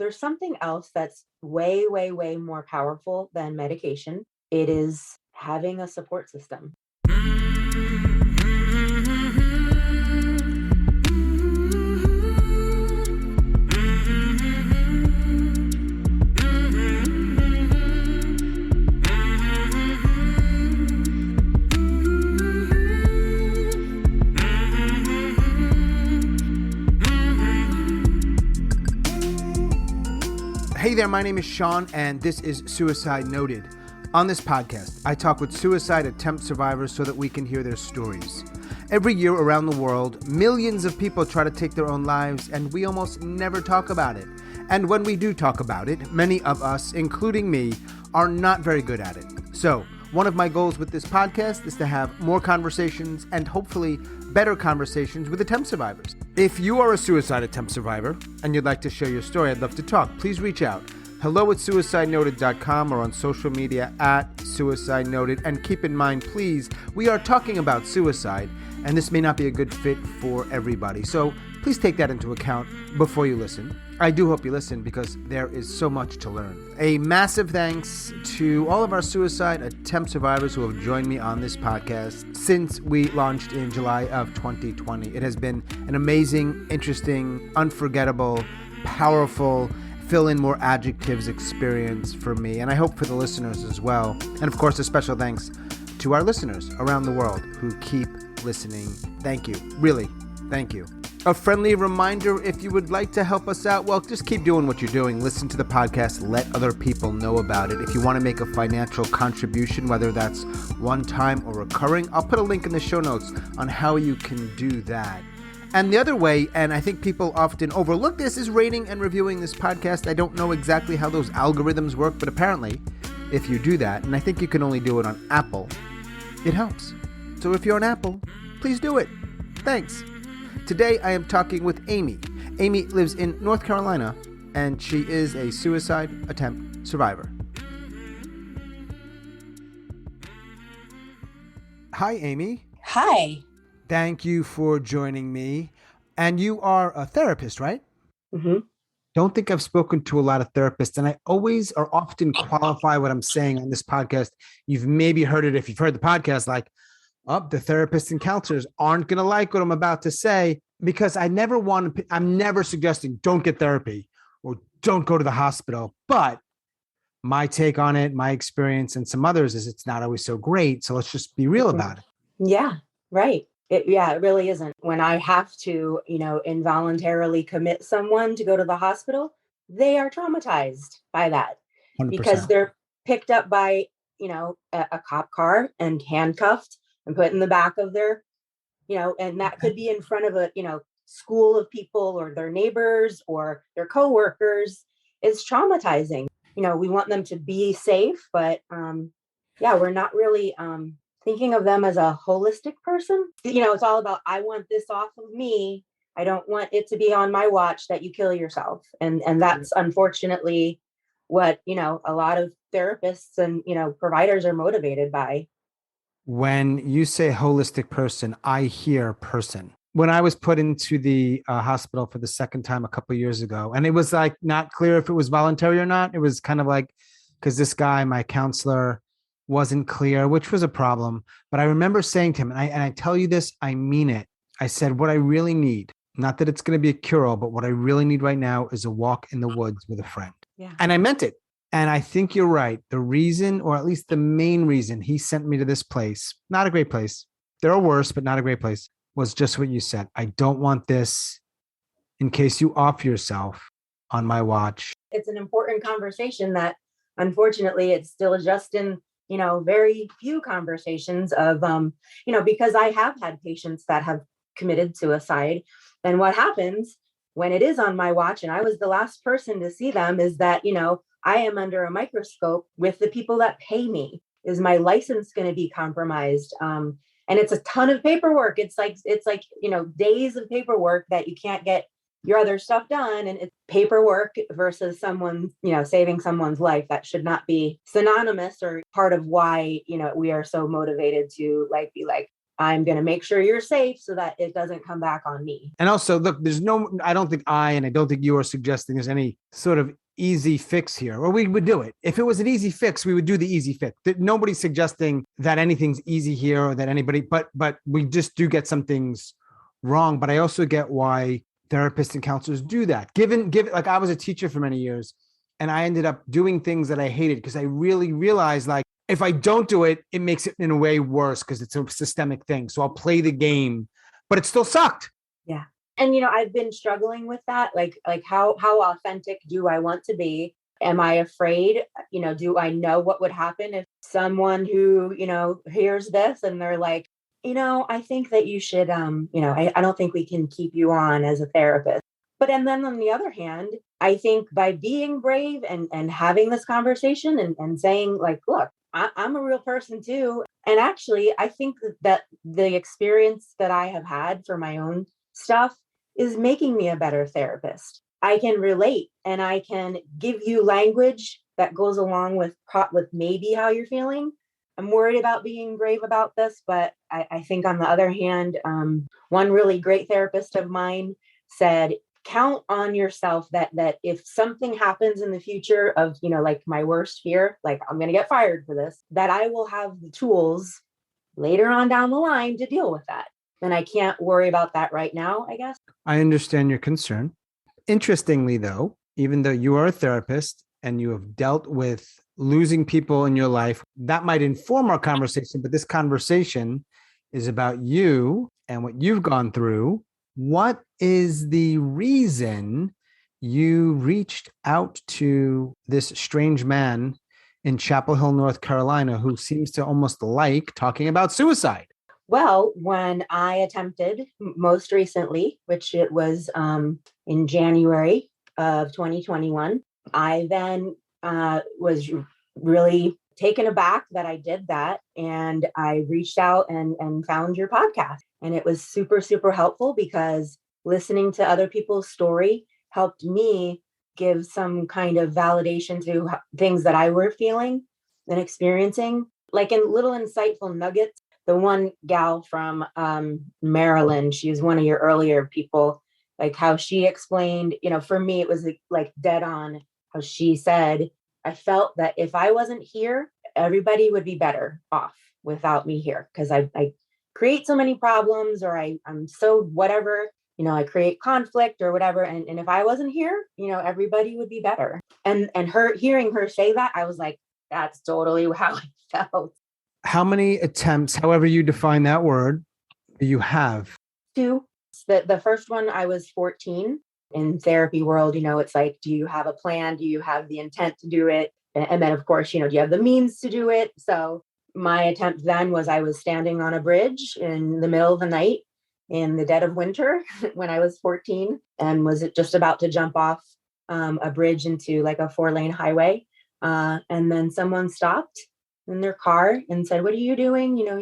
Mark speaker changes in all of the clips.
Speaker 1: there's something else that's way, way, way more powerful than medication. It is having a support system.
Speaker 2: Hey there, my name is Sean, and this is Suicide Noted. On this podcast, I talk with suicide attempt survivors so that we can hear their stories. Every year around the world, millions of people try to take their own lives, and we almost never talk about it. And when we do talk about it, many of us, including me, are not very good at it. So, one of my goals with this podcast is to have more conversations and hopefully better conversations with attempt survivors. If you are a suicide attempt survivor and you'd like to share your story, I'd love to talk. Please reach out. hello@suicidenoted.com or on social media @suicidenoted. And keep in mind, please, we are talking about suicide, and this may not be a good fit for everybody. So please take that into account before you listen. I do hope you listen because there is so much to learn. A massive thanks to all of our suicide attempt survivors who have joined me on this podcast since we launched in July of 2020. It has been an amazing, interesting, unforgettable, powerful, fill in more adjectives experience for me, and I hope for the listeners as well. And of course, a special thanks to our listeners around the world who keep listening. Thank you. Really, thank you. A friendly reminder, if you would like to help us out, well, just keep doing what you're doing. Listen to the podcast. Let other people know about it. If you want to make a financial contribution, whether that's one time or recurring, I'll put a link in the show notes on how you can do that. And the other way, and I think people often overlook this, is rating and reviewing this podcast. I don't know exactly how those algorithms work, but apparently, if you do that, and I think you can only do it on Apple, it helps. So if you're on Apple, please do it. Thanks. Today, I am talking with Amey. Amey lives in North Carolina, and she is a suicide attempt survivor. Hi, Amey.
Speaker 1: Hi.
Speaker 2: Thank you for joining me. And you are a therapist, right?
Speaker 1: Mm-hmm.
Speaker 2: Don't think I've spoken to a lot of therapists, and I always or often qualify what I'm saying on this podcast. You've maybe heard it if you've heard the podcast, like, the therapists and counselors aren't going to like what I'm about to say, because I'm never suggesting don't get therapy or don't go to the hospital. But my take on it, my experience, and some others is it's not always so great. So let's just be real about it.
Speaker 1: Yeah, right. It really isn't. When I have to, involuntarily commit someone to go to the hospital, they are traumatized by that
Speaker 2: 100%.
Speaker 1: Because they're picked up by, a cop car and handcuffed and put in the back of their, and that could be in front of a, school of people or their neighbors or their coworkers. It's traumatizing. We want them to be safe, but we're not really thinking of them as a holistic person. It's all about, I want this off of me. I don't want it to be on my watch that you kill yourself. And that's unfortunately what, a lot of therapists and, providers are motivated by.
Speaker 2: When you say holistic person, I hear person. When I was put into the hospital for the second time a couple of years ago, and it was like not clear if it was voluntary or not. It was kind of like, because this guy, my counselor, wasn't clear, which was a problem. But I remember saying to him, and I tell you this, I mean it. I said, what I really need, not that it's going to be a cure-all, but what I really need right now is a walk in the woods with a friend.
Speaker 1: Yeah.
Speaker 2: And I meant it. And I think you're right. The reason, or at least the main reason he sent me to this place, not a great place, there are worse, but not a great place, was just what you said. I don't want this in case you off yourself on my watch.
Speaker 1: It's an important conversation that unfortunately it's still just in, very few conversations of, because I have had patients that have committed suicide. And what happens when it is on my watch and I was the last person to see them is that, I am under a microscope with the people that pay me. Is my license going to be compromised? And it's a ton of paperwork. It's like, days of paperwork that you can't get your other stuff done. And it's paperwork versus someone, saving someone's life. That should not be synonymous or part of why, we are so motivated to be like, I'm going to make sure you're safe so that it doesn't come back on me.
Speaker 2: And also, look, I don't think and I don't think you are suggesting there's any sort of easy fix here, or we would do it. If it was an easy fix, we would do the easy fix. Nobody's suggesting that anything's easy here or that anybody, but we just do get some things wrong. But I also get why therapists and counselors do that. Given, like I was a teacher for many years and I ended up doing things that I hated because I really realized like, if I don't do it, it makes it in a way worse because it's a systemic thing. So I'll play the game, but it still sucked.
Speaker 1: Yeah. And, I've been struggling with that. Like how authentic do I want to be? Am I afraid? Do I know what would happen if someone who, hears this and they're like, I think that you should, I don't think we can keep you on as a therapist. But and then on the other hand, I think by being brave and having this conversation and saying like, look, I'm a real person too. And actually, I think that the experience that I have had for my own stuff is making me a better therapist. I can relate and I can give you language that goes along with maybe how you're feeling. I'm worried about being brave about this, but I think on the other hand, one really great therapist of mine said, count on yourself that if something happens in the future of, like my worst fear, like I'm going to get fired for this, that I will have the tools later on down the line to deal with that. And I can't worry about that right now, I guess.
Speaker 2: I understand your concern. Interestingly, though, even though you are a therapist and you have dealt with losing people in your life, that might inform our conversation, but this conversation is about you and what you've gone through. What is the reason you reached out to this strange man in Chapel Hill, North Carolina, who seems to almost like talking about suicide?
Speaker 1: Well, when I attempted most recently, which it was in January of 2021, I then was really taken aback that I did that. And I reached out and found your podcast. And it was super, super helpful because listening to other people's story helped me give some kind of validation to things that I were feeling and experiencing, like in little insightful nuggets. The one gal from Maryland, she was one of your earlier people, like how she explained, for me, it was like dead on how she said, I felt that if I wasn't here, everybody would be better off without me here because I create so many problems or I'm so whatever, I create conflict or whatever. And if I wasn't here, everybody would be better. And hearing her say that, I was like, that's totally how I felt.
Speaker 2: How many attempts, however you define that word, do you have?
Speaker 1: 2. The first one, I was 14. In therapy world, it's like, do you have a plan? Do you have the intent to do it? And then, of course, do you have the means to do it? So my attempt then was I was standing on a bridge in the middle of the night in the dead of winter when I was 14 and was just about to jump off a bridge into like a 4-lane highway. And then someone stopped in their car and said, what are you doing? You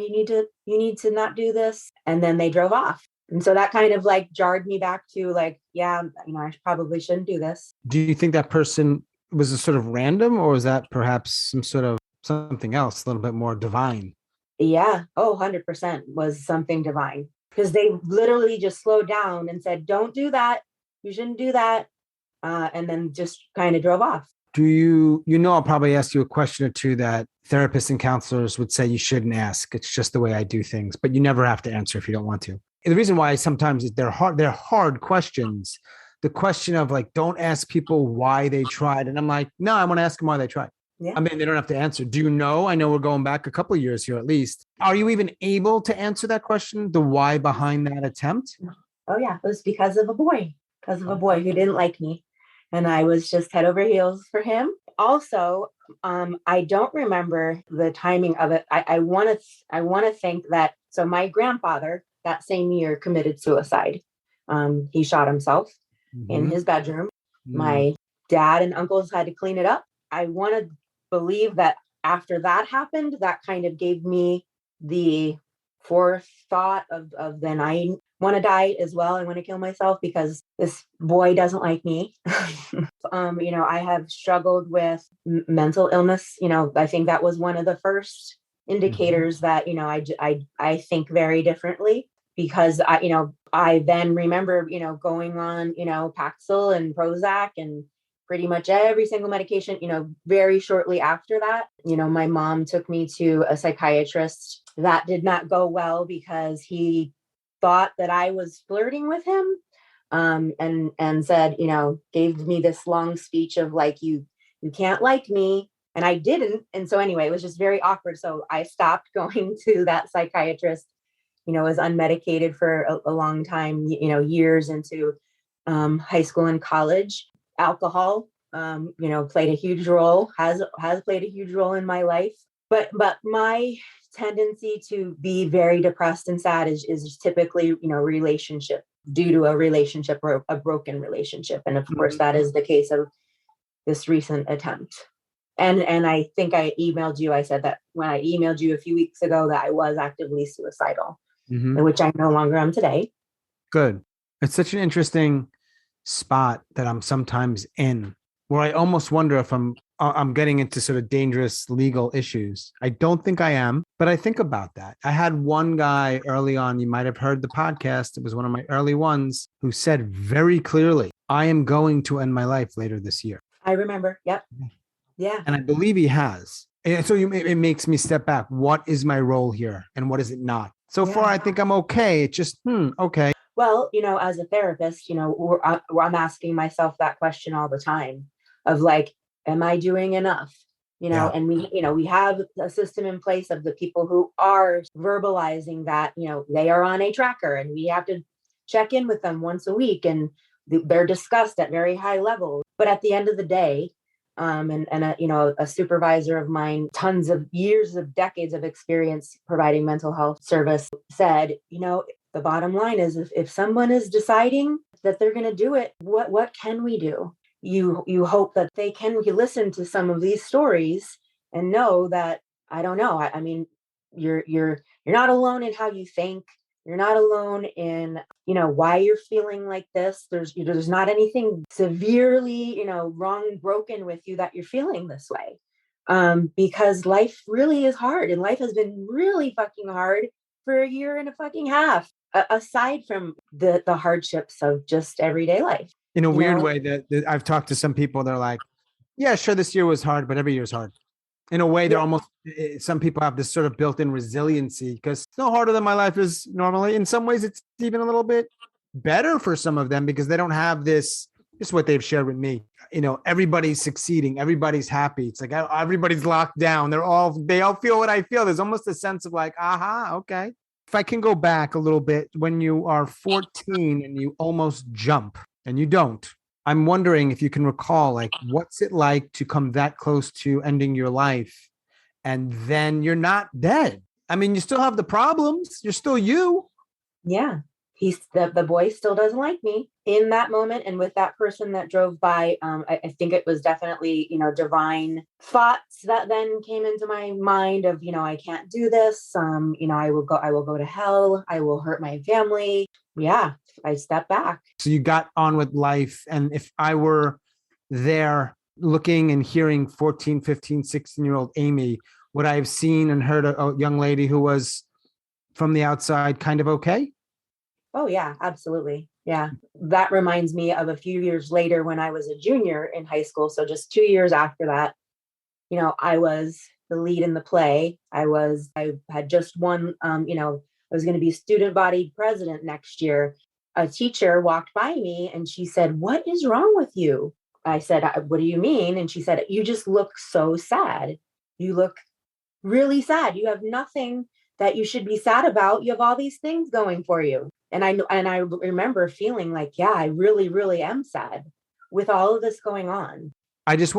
Speaker 1: need to not do this. And then they drove off. And so that kind of like jarred me back to like, yeah, I probably shouldn't do this.
Speaker 2: Do you think that person was a sort of random, or was that perhaps some sort of something else, a little bit more divine?
Speaker 1: Yeah. 100% was something divine because they literally just slowed down and said, don't do that. You shouldn't do that. And then just kind of drove off.
Speaker 2: Do I'll probably ask you a question or two that therapists and counselors would say you shouldn't ask. It's just the way I do things, but you never have to answer if you don't want to. And the reason why sometimes they're hard questions. The question of like, don't ask people why they tried. And I'm like, no, I want to ask them why they tried.
Speaker 1: Yeah.
Speaker 2: I mean, they don't have to answer. Do you know? I know we're going back a couple of years here at least. Are you even able to answer that question? The why behind that attempt?
Speaker 1: Oh yeah. It was because of a boy who didn't like me. And I was just head over heels for him. Also, I don't remember the timing of it. I want to think that, so my grandfather that same year committed suicide. He shot himself in his bedroom. My dad and uncles had to clean it up. I want to believe that after that happened, that kind of gave me the forethought of then I want to die as well. I want to kill myself because this boy doesn't like me. I have struggled with mental illness. I think that was one of the first indicators that, I think very differently, because I then remember, going on, Paxil and Prozac and pretty much every single medication, very shortly after that. My mom took me to a psychiatrist. That did not go well because he thought that I was flirting with him, and said, gave me this long speech of like, you can't like me. And I didn't. And so anyway, it was just very awkward. So I stopped going to that psychiatrist, was unmedicated for a long time, years into high school and college. Alcohol, played a huge role, has played a huge role in my life. But my tendency to be very depressed and sad is typically, relationship, due to a relationship or a broken relationship. And of course, that is the case of this recent attempt. And I think I emailed you. I said that when I emailed you a few weeks ago that I was actively suicidal, which I no longer am today.
Speaker 2: Good. It's such an interesting spot that I'm sometimes in, where I almost wonder if I'm getting into sort of dangerous legal issues. I don't think I am, but I think about that. I had one guy early on, you might have heard the podcast. It was one of my early ones, who said very clearly, I am going to end my life later this year.
Speaker 1: I remember. Yep. Yeah.
Speaker 2: And I believe he has. And so it makes me step back. What is my role here and what is it not? So far, I think I'm okay. It's just, okay.
Speaker 1: Well, as a therapist, I'm asking myself that question all the time of like, am I doing enough? And we have a system in place of the people who are verbalizing that, they are on a tracker, and we have to check in with them once a week, and they're discussed at very high levels. But at the end of the day, a supervisor of mine, tons of years of decades of experience providing mental health service, said, the bottom line is if someone is deciding that they're going to do it, what can we do? You hope that they can listen to some of these stories and know that, I don't know. I mean, you're not alone in how you think. You're not alone in, why you're feeling like this. There's not anything severely, wrong, broken with you that you're feeling this way. Because life really is hard, and life has been really fucking hard for a year and a fucking half, aside from the hardships of just everyday life.
Speaker 2: In a weird way that I've talked to some people, they're like, yeah, sure, this year was hard, but every year's hard. In a way, they're almost, some people have this sort of built-in resiliency because it's no harder than my life is normally. In some ways, it's even a little bit better for some of them because they don't have this is what they've shared with me. Everybody's succeeding. Everybody's happy. It's like everybody's locked down. They all feel what I feel. There's almost a sense of like, aha, okay. If I can go back a little bit, when you are 14 and you almost jump and you don't, I'm wondering if you can recall, like, what's it like to come that close to ending your life and then you're not dead? I mean, you still have the problems. You're still you.
Speaker 1: Yeah. The boy still doesn't like me in that moment. And with that person that drove by, I think it was definitely, divine thoughts that then came into my mind of, I can't do this. I will go to hell. I will hurt my family. Yeah. I stepped back.
Speaker 2: So you got on with life. And if I were there looking and hearing 14, 15, 16-year-old Amey, would I have seen and heard a young lady who was from the outside kind of okay?
Speaker 1: Oh, yeah, absolutely. Yeah. That reminds me of a few years later when I was a junior in high school. So just 2 years after that, I was the lead in the play. I had just won, I was going to be student body president next year. A teacher walked by me and she said, "What is wrong with you?" I said, "What do you mean?" And she said, "You just look so sad. You look really sad. You have nothing that you should be sad about. You have all these things going for you." And I remember feeling like, yeah, I really, really am sad with all of this going on.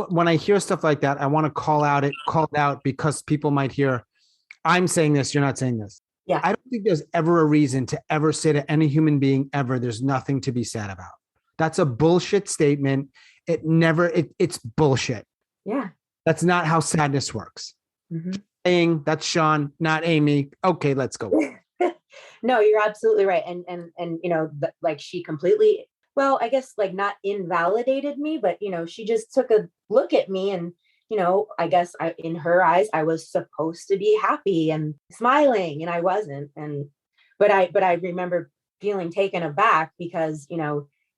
Speaker 2: When I hear stuff like that, I want to called out because people might hear, I'm saying this, you're not saying this.
Speaker 1: Yeah.
Speaker 2: I don't think there's ever a reason to ever say to any human being ever, there's nothing to be sad about. That's a bullshit statement. It's bullshit.
Speaker 1: Yeah.
Speaker 2: That's not how sadness works. Mm-hmm. Saying that's Sean, not Amey. Okay, let's go.
Speaker 1: No, you're absolutely right. And like she completely, well, I guess like not invalidated me, but she just took a look at me and I guess in her eyes, I was supposed to be happy and smiling, and I wasn't. But I remember feeling taken aback because,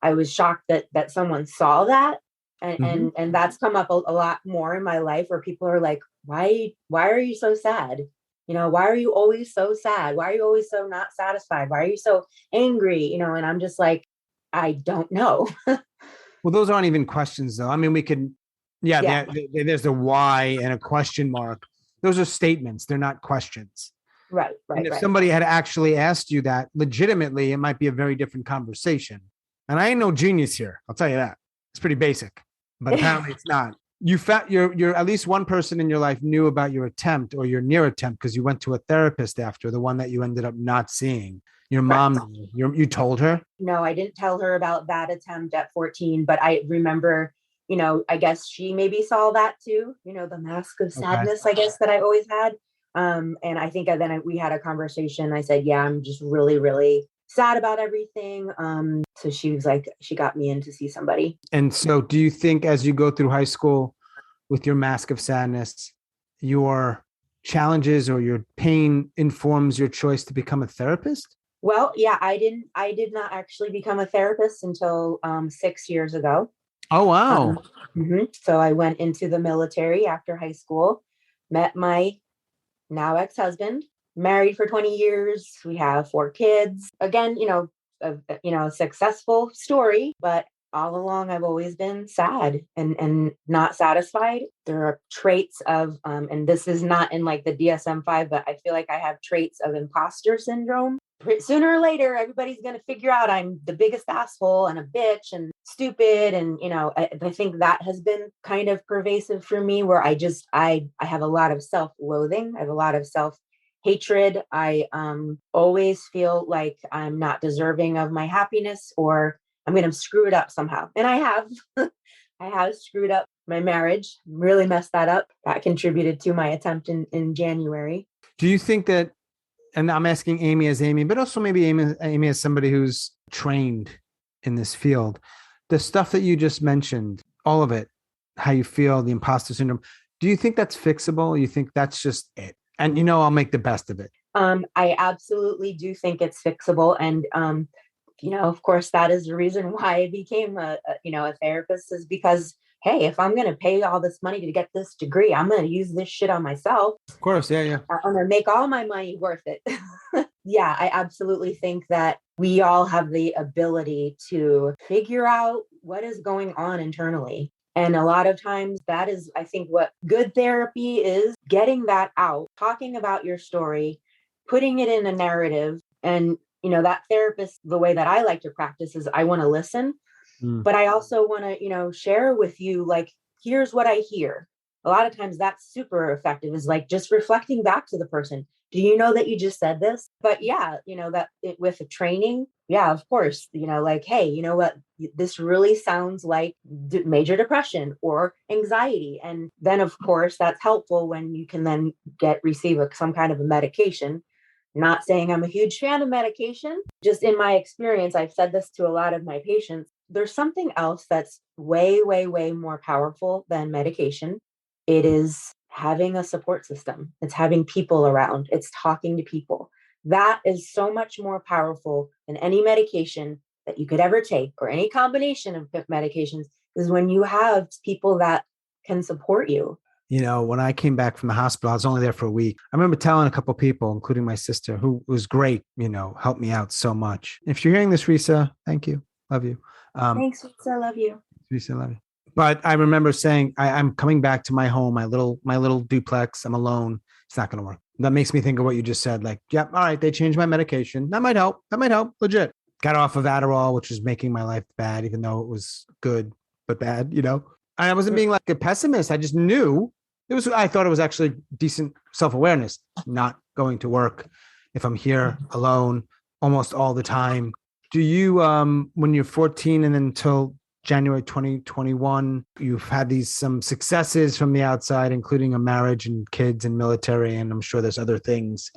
Speaker 1: I was shocked that someone saw that. And,
Speaker 2: Mhm.
Speaker 1: and that's come up a lot more in my life, where people are like, why are you so sad? Why are you always so sad? Why are you always so not satisfied? Why are you so angry? And I'm just like, I don't know.
Speaker 2: Well, those aren't even questions, though. I mean, we could, yeah,
Speaker 1: Yeah.
Speaker 2: there's a why and a question mark. Those are statements. They're not questions.
Speaker 1: Right,
Speaker 2: And
Speaker 1: right,
Speaker 2: if
Speaker 1: right.
Speaker 2: somebody had actually asked you that legitimately, it might be a very different conversation. And I ain't no genius here. I'll tell you that. It's pretty basic, but apparently it's not. You found you're at least one person in your life knew about your attempt or your near attempt because you went to a therapist after, the one that you ended up not seeing. Your
Speaker 1: Correct.
Speaker 2: mom, you told her.
Speaker 1: No, I didn't tell her about that attempt at 14, but I remember, I guess she maybe saw that too, the mask of
Speaker 2: Okay.
Speaker 1: sadness, I guess, that I always had. And I think we had a conversation. I said, yeah, I'm just really, really sad about everything. So she was like, she got me in to see somebody.
Speaker 2: And so, do you think as you go through high school with your mask of sadness, your challenges or your pain informs your choice to become a therapist?
Speaker 1: Well, yeah, I did not actually become a therapist until 6 years ago.
Speaker 2: Oh, wow.
Speaker 1: Um, So I went into the military after high school, met my now ex-husband, married for 20 years. We have 4 kids. Again, a successful story, but all along I've always been sad and not satisfied. There are traits of and this is not in like the DSM-5, but I feel like I have traits of imposter syndrome. Sooner or later, everybody's going to figure out I'm the biggest asshole and a bitch and stupid. And, I think that has been kind of pervasive for me, where I have a lot of self-loathing. I have a lot of self-hatred. I always feel like I'm not deserving of my happiness, or I'm going to screw it up somehow. And I have. I have screwed up my marriage, really messed that up. That contributed to my attempt in January.
Speaker 2: Do you think that, and I'm asking Amey as Amey, but also maybe Amey as somebody who's trained in this field, the stuff that you just mentioned, all of it, how you feel, the imposter syndrome, do you think that's fixable? You think that's just it? And I'll make the best of it.
Speaker 1: I absolutely do think it's fixable. And, of course, that is the reason why I became a therapist, is because, hey, if I'm going to pay all this money to get this degree, I'm going to use this shit on myself.
Speaker 2: Of course. Yeah. Yeah.
Speaker 1: I'm going to make all my money worth it. Yeah, I absolutely think that we all have the ability to figure out what is going on internally. And a lot of times that is, I think, what good therapy is: getting that out, talking about your story, putting it in a narrative. And, that therapist, the way that I like to practice is I want to listen,
Speaker 2: Mm.
Speaker 1: but I also want to, share with you, like, here's what I hear. A lot of times that's super effective, is like just reflecting back to the person. Do you know that you just said this? But yeah, with the training, yeah, of course, like, hey, you know what? This really sounds like major depression or anxiety. And then, of course, that's helpful when you can then receive some kind of a medication. Not saying I'm a huge fan of medication. Just in my experience, I've said this to a lot of my patients. There's something else that's way, way, way more powerful than medication. It is having a support system. It's having people around. It's talking to people. That is so much more powerful than any medication that you could ever take, or any combination of medications, is when you have people that can support you.
Speaker 2: When I came back from the hospital, I was only there for a week. I remember telling a couple of people, including my sister, who was great, helped me out so much. If you're hearing this, Risa, thank you. Love you.
Speaker 1: Thanks, Lisa. I love you.
Speaker 2: Risa, love you. But I remember saying, I'm coming back to my home, my little duplex. I'm alone. It's not going to work. That makes me think of what you just said. Like, yep, all right, they changed my medication. That might help. Legit. Got off of Adderall, which was making my life bad, even though it was good, but bad, I wasn't being like a pessimist. I just knew I thought it was actually decent self-awareness. Not going to work if I'm here alone almost all the time. Do you, when you're 14 and then until January 2021, you've had some successes from the outside, including a marriage and kids and military, and I'm sure there's other things.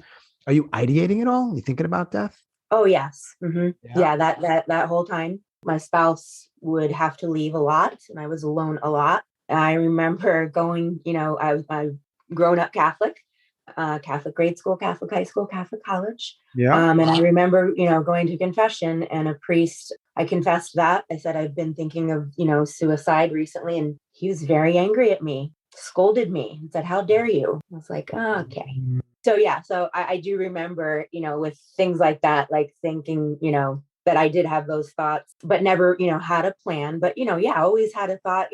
Speaker 2: Are you ideating at all? Are you thinking about death?
Speaker 1: Oh, yes. Mm-hmm.
Speaker 2: Yeah.
Speaker 1: Yeah, that whole time, my spouse would have to leave a lot, and I was alone a lot. I remember going, I've grown up Catholic, Catholic grade school, Catholic high school, Catholic college.
Speaker 2: Yeah.
Speaker 1: And I remember, going to confession, and a priest, I confessed that. I said, I've been thinking of, suicide recently. And he was very angry at me, scolded me, and said, how dare you? I was like, oh, okay. So, yeah. So I do remember, with things like that, like thinking, that I did have those thoughts, but never, had a plan. But, yeah, I always had a thought,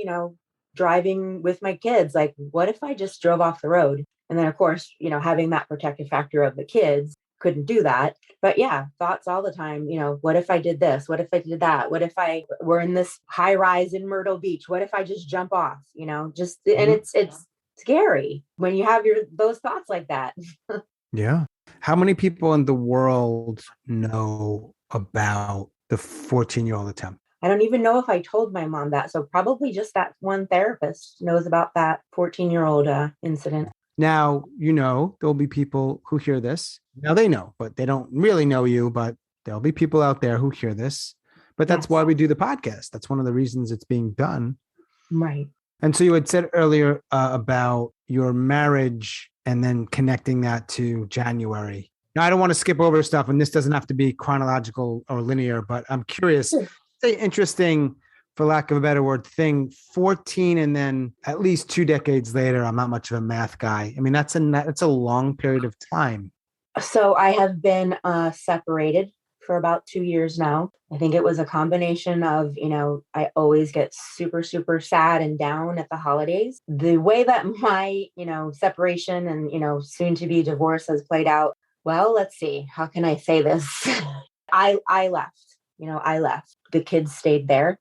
Speaker 1: driving with my kids, like, what if I just drove off the road? And then, of course, having that protective factor of the kids, couldn't do that. But yeah, thoughts all the time, what if I did this? What if I did that? What if I were in this high rise in Myrtle Beach? What if I just jump off? Just, and it's scary when you have those thoughts like that.
Speaker 2: Yeah. How many people in the world know about the 14-year-old attempt?
Speaker 1: I don't even know if I told my mom that. So probably just that one therapist knows about that 14-year-old incident.
Speaker 2: Now, there'll be people who hear this. Now they know, but they don't really know you, but there'll be people out there who hear this. But that's why we do the podcast. That's one of the reasons it's being done.
Speaker 1: Right.
Speaker 2: And so you had said earlier about your marriage and then connecting that to January. Now, I don't want to skip over stuff, and this doesn't have to be chronological or linear, but I'm curious.
Speaker 1: Sure.
Speaker 2: Say interesting, for lack of a better word, thing, 14 and then at least 2 decades later. I'm not much of a math guy. I mean, that's a long period of time.
Speaker 1: So I have been separated for about 2 years now. I think it was a combination of, I always get super, super sad and down at the holidays. The way that my, separation and, soon to be divorce has played out. Well, let's see. How can I say this? I left. I left. The kids stayed there.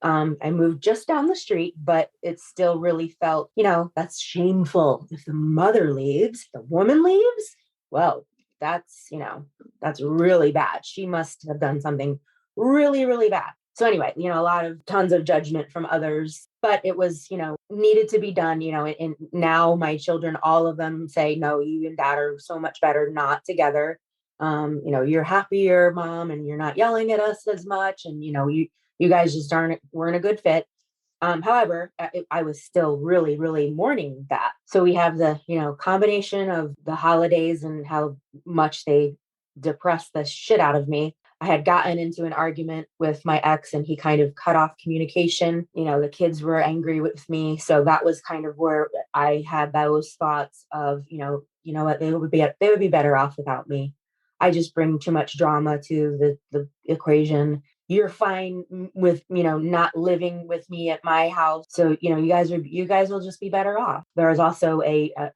Speaker 1: I moved just down the street, but it still really felt, that's shameful. If the mother leaves, the woman leaves. Well, that's really bad. She must have done something really, really bad. So anyway, tons of judgment from others, but it was, needed to be done, and now my children, all of them say, no, you and dad are so much better not together. You're happier, mom, and you're not yelling at us as much. And, you guys just weren't a good fit. However, I was still really, really mourning that. So we have the, combination of the holidays and how much they depressed the shit out of me. I had gotten into an argument with my ex, and he kind of cut off communication. The kids were angry with me. So that was kind of where I had those thoughts of, what, they would be better off without me. I just bring too much drama to the equation. You're fine with, not living with me at my house. So, you guys will just be better off. There was also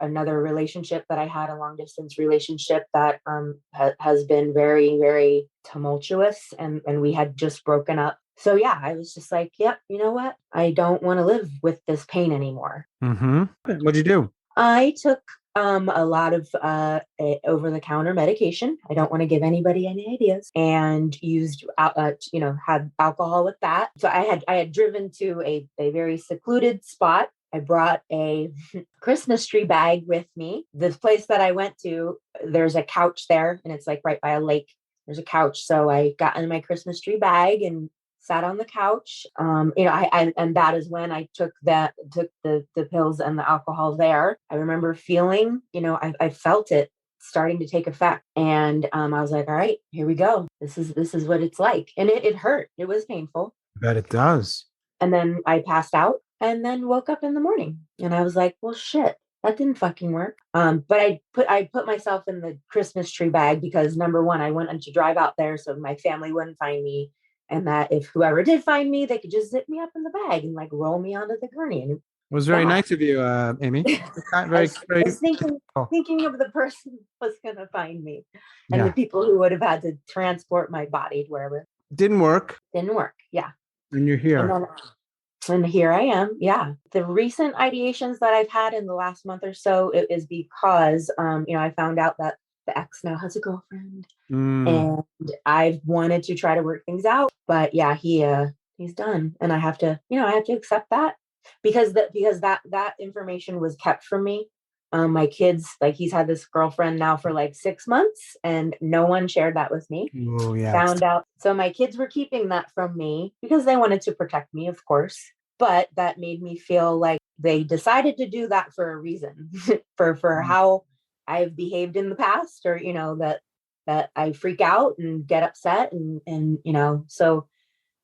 Speaker 1: another relationship that I had, a long distance relationship that has been very, very tumultuous, and we had just broken up. So yeah, I was just like, yep, you know what? I don't want to live with this pain anymore.
Speaker 2: Mm-hmm. What'd you do?
Speaker 1: I took a lot of over-the-counter medication. I don't want to give anybody any ideas. And used, had alcohol with that. So I had driven to a very secluded spot. I brought a Christmas tree bag with me. This place that I went to, there's a couch there, and it's like right by a lake. There's a couch. So I got in my Christmas tree bag and sat on the couch. And that is when I took the pills and the alcohol there. I remember feeling, I felt it starting to take effect. And I was like, all right, here we go. This is what it's like. And it hurt. It was painful.
Speaker 2: I bet it does.
Speaker 1: And then I passed out and then woke up in the morning, and I was like, well, shit, that didn't fucking work. But I put myself in the Christmas tree bag because, number one, I wanted to drive out there so my family wouldn't find me. And that if whoever did find me, they could just zip me up in the bag and like roll me onto the gurney. And
Speaker 2: it was very nice of you, Amey.
Speaker 1: I was thinking of the person who was going to find me, and the people who would have had to transport my body to wherever.
Speaker 2: Didn't work.
Speaker 1: Yeah.
Speaker 2: And you're here.
Speaker 1: And here I am. Yeah. The recent ideations that I've had in the last month or so, it is because, I found out that the ex now has a girlfriend, and I've wanted to try to work things out, but yeah, he's done, and I have to accept that because that information was kept from me. My kids, like, he's had this girlfriend now for like 6 months, and no one shared that with me.
Speaker 2: Oh yeah.
Speaker 1: Found out. So my kids were keeping that from me because they wanted to protect me, of course. but that made me feel like they decided to do that for a reason, for how I've behaved in the past, or, that I freak out and get upset, and, so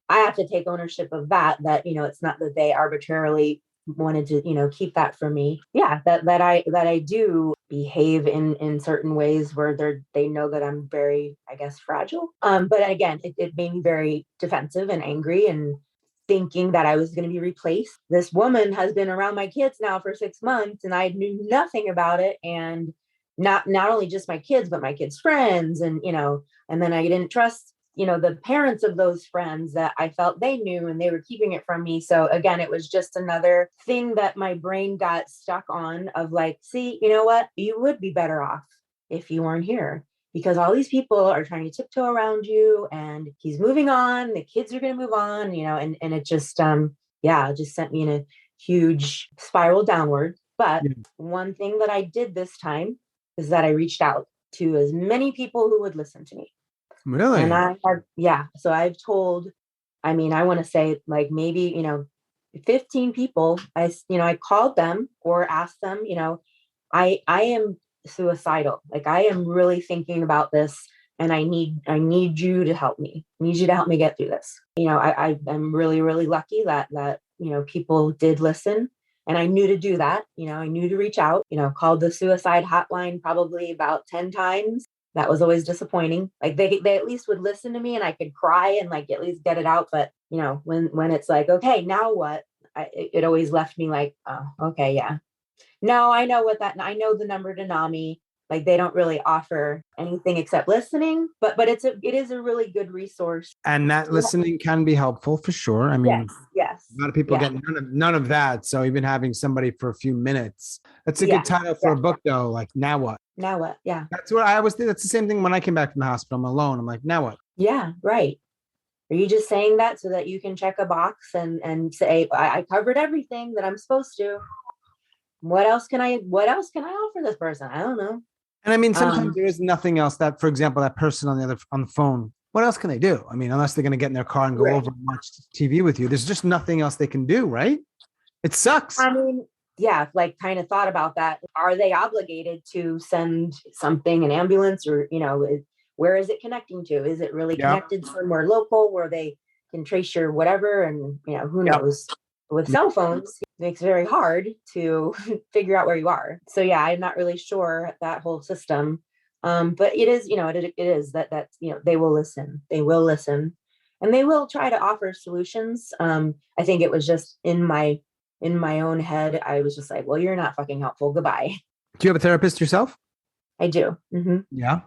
Speaker 1: I have to take ownership of that, it's not that they arbitrarily wanted to, keep that from me. Yeah, that I do behave in certain ways where they know that I'm very, I guess, fragile. But again, it made me very defensive and angry, and thinking that I was going to be replaced. This woman has been around my kids now for 6 months, and I knew nothing about it. And not only just my kids, but my kids' friends, and then I didn't trust, the parents of those friends that I felt they knew, and they were keeping it from me. So again, it was just another thing that my brain got stuck on, of like, see, you know what? You would be better off if you weren't here, because all these people are trying to tiptoe around you, and he's moving on. The kids are going to move on, and it just, it just sent me in a huge spiral downward. But one thing that I did this time is that I reached out to as many people who would listen to me.
Speaker 2: Really?
Speaker 1: And so I've told, I want to say like maybe, 15 people. I called them or asked them, I am suicidal. Like, I am really thinking about this, and I need you to help me. I need you to help me get through this. I'm really, really lucky that, people did listen. And I knew to do that. I knew to reach out, called the suicide hotline probably about 10 times. That was always disappointing. Like, they at least would listen to me, and I could cry and like at least get it out. But when it's like, okay, now what? It always left me like, oh, okay, yeah. No, I know I know the number to NAMI. Like, they don't really offer anything except listening, but it is a really good resource.
Speaker 2: And that listening can be helpful for sure. I mean,
Speaker 1: yes,
Speaker 2: a lot of people get none of that. So even having somebody for a few minutes, that's a good title for a book though. Like, now what?
Speaker 1: Now what? Yeah.
Speaker 2: That's what I always think. That's the same thing when I came back from the hospital. I'm alone. I'm like, now what?
Speaker 1: Yeah, right. Are you just saying that so that you can check a box and say, I covered everything that I'm supposed to? What else can I offer this person? I don't know.
Speaker 2: And I mean, sometimes there is nothing else that, for example, that person on the phone, what else can they do? I mean, unless they're going to get in their car and go over and watch TV with you, there's just nothing else they can do, right? It sucks.
Speaker 1: I mean, yeah, like, kind of thought about that. Are they obligated to send something, an ambulance, or, where is it connecting to? Is it really connected somewhere local where they can trace your whatever? And, who knows? With cell phones, it makes it very hard to figure out where you are. So yeah, I'm not really sure that whole system. But it is, it is that, they will listen. They will listen, and they will try to offer solutions. I think it was just in my own head, I was just like, well, you're not fucking helpful. Goodbye.
Speaker 2: Do you have a therapist yourself?
Speaker 1: I do. Mm-hmm.
Speaker 2: Yeah.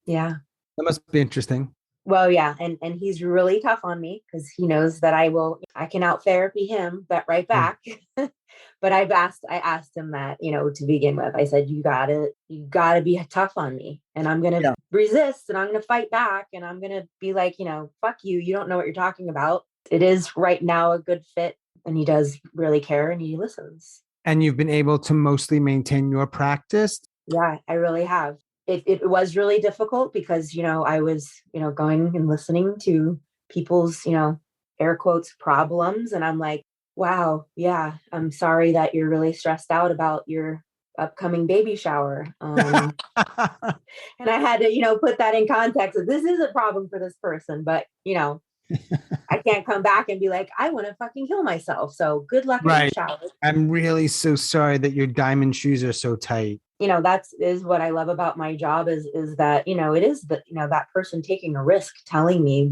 Speaker 1: Yeah.
Speaker 2: That must be interesting.
Speaker 1: Well, yeah. And he's really tough on me, because he knows that I can out therapy him, but right back. But I asked him that, to begin with. I said, you gotta be tough on me, and I'm going to resist, and I'm going to fight back, and I'm going to be like, fuck you. You don't know what you're talking about. It is right now a good fit. And he does really care, and he listens.
Speaker 2: And you've been able to mostly maintain your practice?
Speaker 1: Yeah, I really have. It was really difficult because, I was, going and listening to people's, air quotes, problems. And I'm like, wow, yeah, I'm sorry that you're really stressed out about your upcoming baby shower. And I had to, put that in context that this is a problem for this person, but, I can't come back and be like, I want to fucking kill myself. So good luck.
Speaker 2: Right. I'm really so sorry that your diamond shoes are so tight.
Speaker 1: That is what I love about my job is that, it is that, that person taking a risk, telling me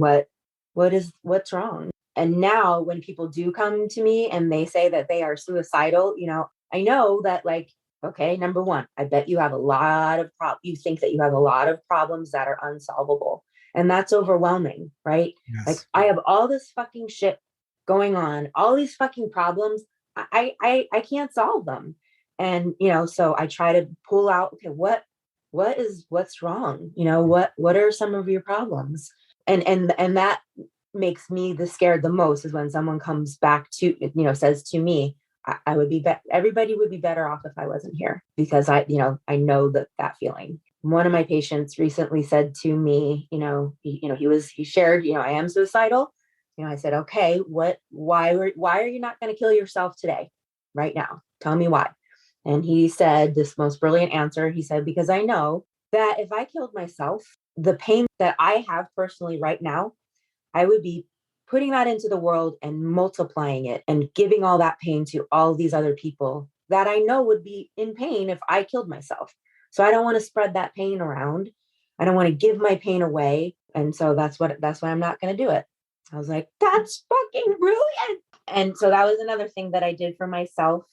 Speaker 1: what's wrong. And now when people do come to me and they say that they are suicidal, I know that, like, okay, number one, I bet you have you think that you have a lot of problems that are unsolvable. And that's overwhelming, right?
Speaker 2: Yes.
Speaker 1: Like, I have all this fucking shit going on, all these fucking problems. I can't solve them. And, so I try to pull out, okay, what's wrong? What are some of your problems? And that makes me scared the most is when someone comes back to, says to me, I would be, everybody would be better off if I wasn't here, because I know that feeling. One of my patients recently said to me, he shared, I am suicidal. I said, okay, why are you not going to kill yourself today, right now? Tell me why. And he said this most brilliant answer. He said, because I know that if I killed myself, the pain that I have personally right now, I would be putting that into the world and multiplying it and giving all that pain to all these other people that I know would be in pain if I killed myself. So I don't want to spread that pain around. I don't want to give my pain away. And so that's why I'm not going to do it. I was like, that's fucking brilliant. And so that was another thing that I did for myself,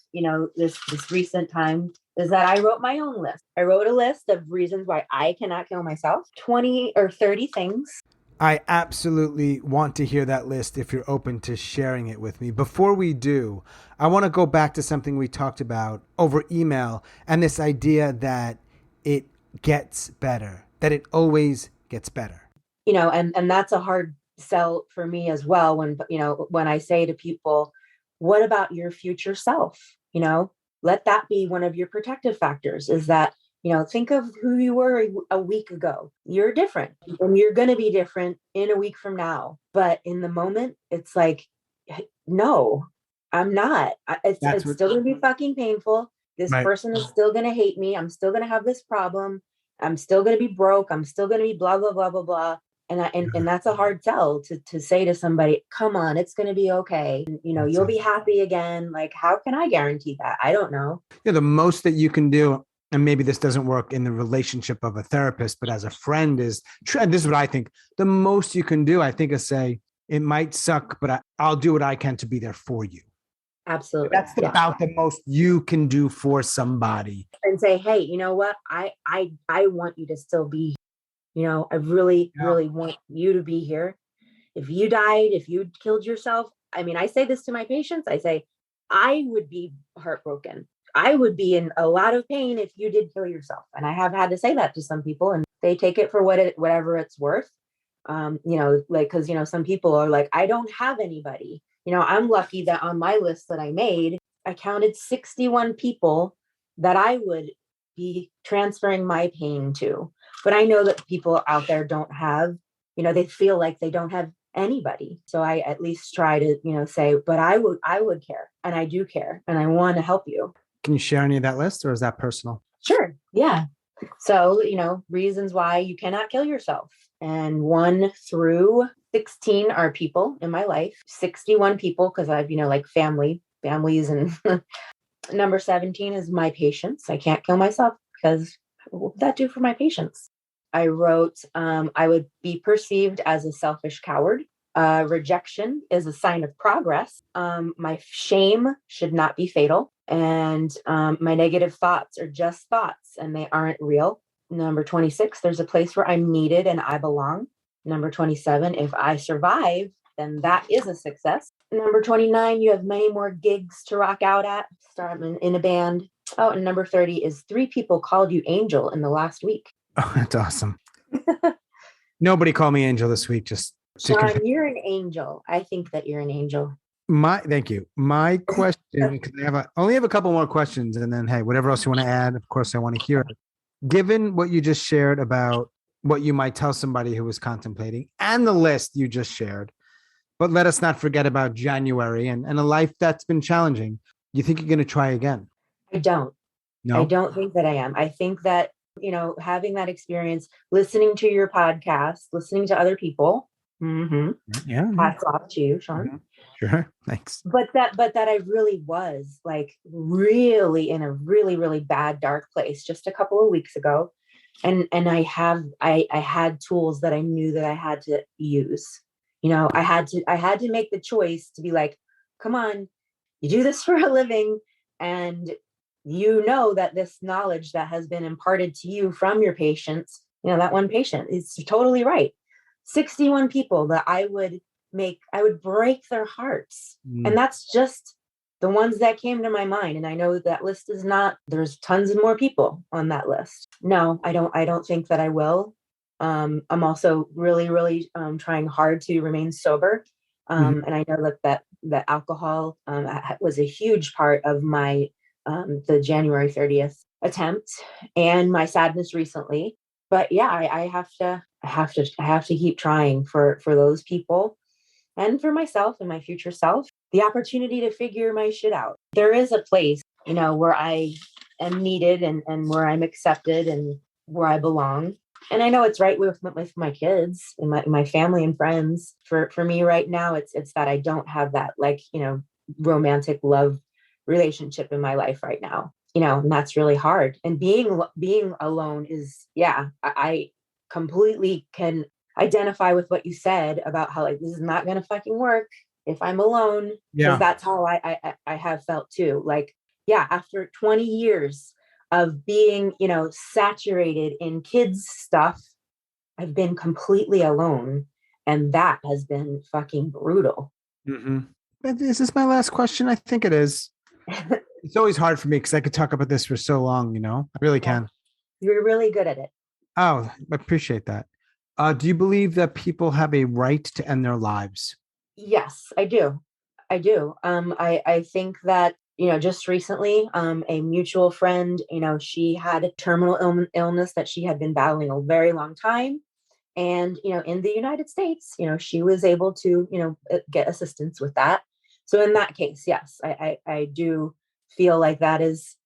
Speaker 1: this recent time, is that I wrote my own list. I wrote a list of reasons why I cannot kill myself, 20 or 30 things.
Speaker 2: I absolutely want to hear that list if you're open to sharing it with me. Before we do, I want to go back to something we talked about over email and this idea that it gets better, that it always gets better.
Speaker 1: And that's a hard sell for me as well when I say to people, what about your future self? Let that be one of your protective factors, is that think of who you were a week ago. You're different and you're going to be different in a week from now. But in the moment, it's like, no, I'm not. It's still going to be fucking painful. This person is still going to hate me. I'm still going to have this problem. I'm still going to be broke. I'm still going to be blah, blah, blah, blah, blah. And that's a hard sell to say to somebody, come on, it's going to be okay. You'll be happy again. Like, how can I guarantee that? I don't know.
Speaker 2: The most that you can do, and maybe this doesn't work in the relationship of a therapist, but as a friend and this is what I think, the most you can do, I think, is say, it might suck, but I'll do what I can to be there for you.
Speaker 1: Absolutely.
Speaker 2: That's about the most you can do for somebody.
Speaker 1: And say, hey, you know what? I want you to still be here. I really, really want you to be here. If you died, if you killed yourself, I say this to my patients. I say, I would be heartbroken. I would be in a lot of pain if you did kill yourself. And I have had to say that to some people, and they take it for whatever it's worth. Because some people are like, I don't have anybody. I'm lucky that on my list that I made, I counted 61 people that I would be transferring my pain to. But I know that people out there don't have, they feel like they don't have anybody. So I at least try to, say, but I would care, and I do care, and I want to help you.
Speaker 2: Can you share any of that list, or is that personal?
Speaker 1: Sure. Yeah. So, reasons why you cannot kill yourself. And 1 through 16 are people in my life, 61 people, because I've, families. And number 17 is my patients. I can't kill myself because what would that do for my patients? I wrote, I would be perceived as a selfish coward. Rejection is a sign of progress. My shame should not be fatal. And my negative thoughts are just thoughts and they aren't real. Number 26, there's a place where I'm needed and I belong. Number 27, if I survive, then that is a success. Number 29, you have many more gigs to rock out at. Start in a band. Oh, and number 30 is 3 people called you Angel in the last week.
Speaker 2: Oh, that's awesome. Nobody called me Angel this week.
Speaker 1: Sean, you're an angel. I think that you're an angel.
Speaker 2: Thank you. My question, because I only have a couple more questions, and then, hey, whatever else you want to add, of course, I want to hear it. Given what you just shared about what you might tell somebody who is contemplating and the list you just shared, but let us not forget about January and a life that's been challenging. You think you're going to try again?
Speaker 1: I don't.
Speaker 2: No?
Speaker 1: I don't think that I am. I think that, having that experience, listening to your podcast, listening to other people.
Speaker 2: Yeah.
Speaker 1: Hats off to you, Sean.
Speaker 2: Mm-hmm. Sure. Thanks.
Speaker 1: But that I really was like really in a really, really bad, dark place just a couple of weeks ago. And I had tools that I knew that I had to use. I had to make the choice to be like, come on, you do this for a living. And that this knowledge that has been imparted to you from your patients, that one patient is totally right. 61 people that I would break their hearts. And that's just the ones that came to my mind. And I know that list is there's tons of more people on that list. No, I don't think that I will. I'm also really, really trying hard to remain sober. And I know that alcohol was a huge part of my the January 30th attempt and my sadness recently. But yeah, I have to keep trying for those people. and for myself and my future self, the opportunity to figure my shit out. There is a place, where I am needed and where I'm accepted and where I belong. And I know it's right with my kids and my family and friends. For me right now, it's that I don't have that romantic love relationship in my life right now. And that's really hard. And being alone is, I completely can identify with what you said about how this is not gonna fucking work if I'm alone, because that's how I have felt too. After 20 years of being, saturated in kids stuff, I've been completely alone, and that has been fucking brutal.
Speaker 2: Mm-hmm. Is this my last question? I think it is. It's always hard for me because I could talk about this for so long, I really can.
Speaker 1: You're really good at it.
Speaker 2: Oh, I appreciate that. Do you believe that people have a right to end their lives?
Speaker 1: Yes, I do. I do. I think that, just recently, a mutual friend, she had a terminal illness that she had been battling a very long time. And, in the United States, she was able to, get assistance with that. So in that case, yes, I do feel like that is,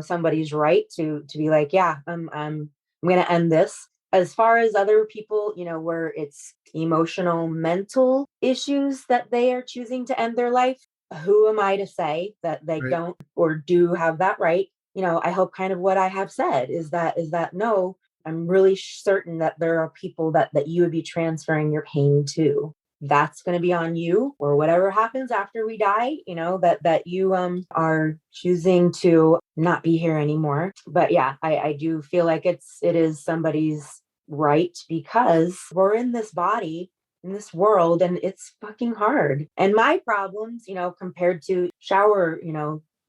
Speaker 1: somebody's right to be like, yeah, I'm going to end this. As far as other people, where it's emotional, mental issues that they are choosing to end their life, who am I to say that they don't or do have that right? I hope kind of what I have said is that no, I'm really certain that there are people that you would be transferring your pain to. That's going to be on you, or whatever happens after we die, that you are choosing to not be here anymore. But yeah, I do feel like it is somebody's right, because we're in this body, in this world, and it's fucking hard. And my problems, compared to shower,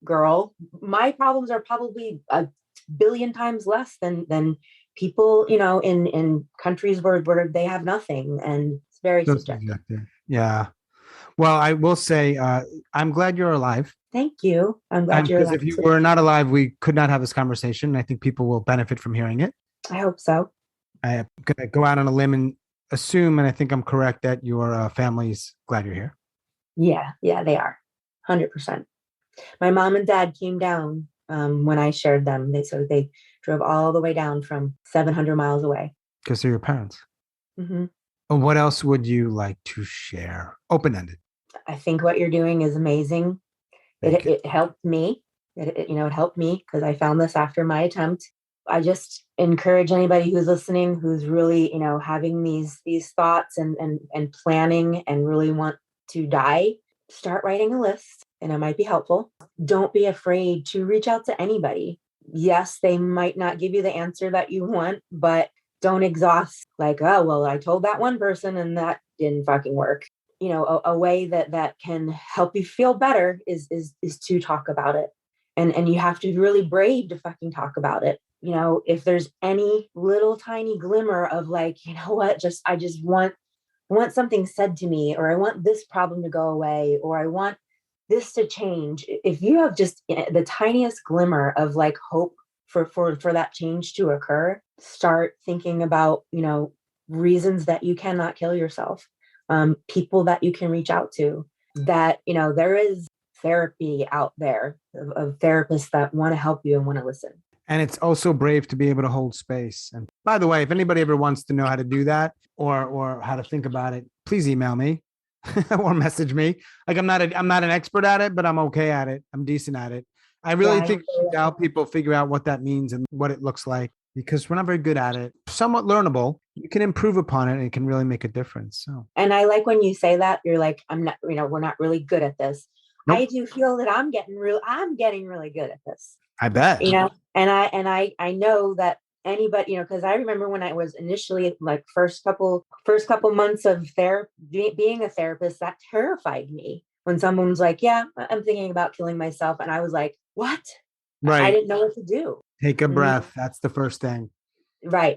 Speaker 1: girl, my problems are probably a billion times less than people, in countries where they have nothing, and it's very subjective.
Speaker 2: Yeah. Well, I will say, I'm glad you're alive.
Speaker 1: Thank you. I'm glad you're
Speaker 2: Because
Speaker 1: alive
Speaker 2: if you
Speaker 1: too.
Speaker 2: were not alive, we could not have this conversation. I think people will benefit from hearing it.
Speaker 1: I hope so.
Speaker 2: I'm going to go out on a limb and assume, and I think I'm correct, that your family's glad you're here.
Speaker 1: Yeah, they are 100%. My mom and dad came down when I shared them. They drove all the way down from 700 miles away.
Speaker 2: Because they're your parents.
Speaker 1: Mm-hmm.
Speaker 2: And what else would you like to share? Open ended.
Speaker 1: I think what you're doing is amazing. It helped me. It helped me because I found this after my attempt. I just encourage anybody who's listening, who's really, having these thoughts and planning and really want to die, start writing a list, and it might be helpful. Don't be afraid to reach out to anybody. Yes, they might not give you the answer that you want, but don't exhaust like, oh, well, I told that one person and that didn't fucking work. A way that can help you feel better is to talk about it. And you have to be really brave to fucking talk about it. If there's any little tiny glimmer of like, what, I just want something said to me, or I want this problem to go away, or I want this to change. If you have just the tiniest glimmer of like hope for that change to occur, start thinking about, reasons that you cannot kill yourself, people that you can reach out to, that, there is therapy out there of therapists that want to help you and want to listen.
Speaker 2: And it's also brave to be able to hold space. And by the way, if anybody ever wants to know how to do that or how to think about it, please email me or message me. Like I'm not an expert at it, but I'm okay at it. I'm decent at it. I really think to help people figure out what that means and what it looks like, because we're not very good at it. Somewhat learnable. You can improve upon it and it can really make a difference. So,
Speaker 1: and I like when you say that, you're like, I'm not, we're not really good at this. Nope. I do feel that I'm getting really good at this.
Speaker 2: I bet.
Speaker 1: And I know that anybody, because I remember when I was initially like first couple months of being a therapist, that terrified me. When someone was like, yeah, I'm thinking about killing myself. And I was like, what?
Speaker 2: Right.
Speaker 1: I didn't know what to do.
Speaker 2: Take a breath. That's the first thing.
Speaker 1: Right.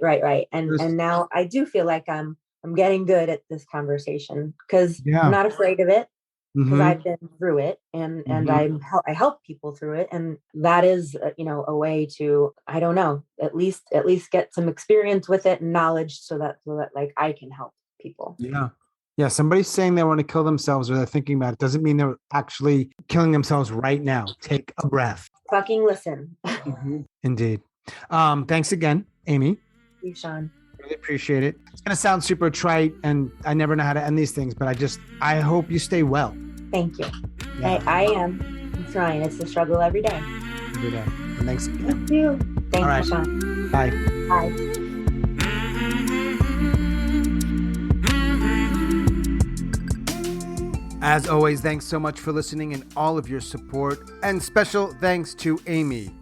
Speaker 1: And now I do feel like I'm getting good at this conversation, because I'm not afraid of it, because I've been through it, and I help people through it. And that is, a way to, I don't know, at least get some experience with it and knowledge so that like I can help people.
Speaker 2: Yeah. Yeah, somebody's saying they want to kill themselves or they're thinking about it doesn't mean they're actually killing themselves right now. Take a breath.
Speaker 1: Fucking listen.
Speaker 2: Indeed. Thanks again, Amey.
Speaker 1: You, Sean.
Speaker 2: Really appreciate it. It's going to sound super trite and I never know how to end these things, but I hope you stay well.
Speaker 1: Thank you.
Speaker 2: Yeah.
Speaker 1: I am. I'm trying. It's a struggle every day.
Speaker 2: Every day. And thanks again.
Speaker 1: Thank you. Thank
Speaker 2: All right.
Speaker 1: you, Sean.
Speaker 2: Bye.
Speaker 1: Bye.
Speaker 2: As always, thanks so much for listening and all of your support. And special thanks to Amey,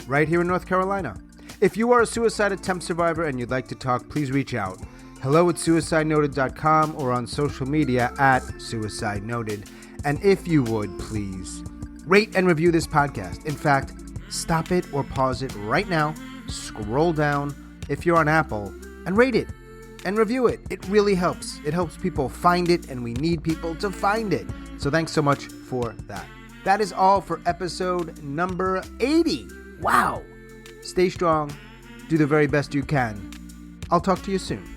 Speaker 2: right here in North Carolina. If you are a suicide attempt survivor and you'd like to talk, please reach out. hello@suicidenoted.com or on social media @suicidenoted. And if you would, please rate and review this podcast. In fact, stop it or pause it right now, scroll down if you're on Apple, and rate it and review it. It really helps. It helps people find it, and we need people to find it. So thanks so much for that. That is all for episode number 80. Wow. Stay strong. Do the very best you can. I'll talk to you soon.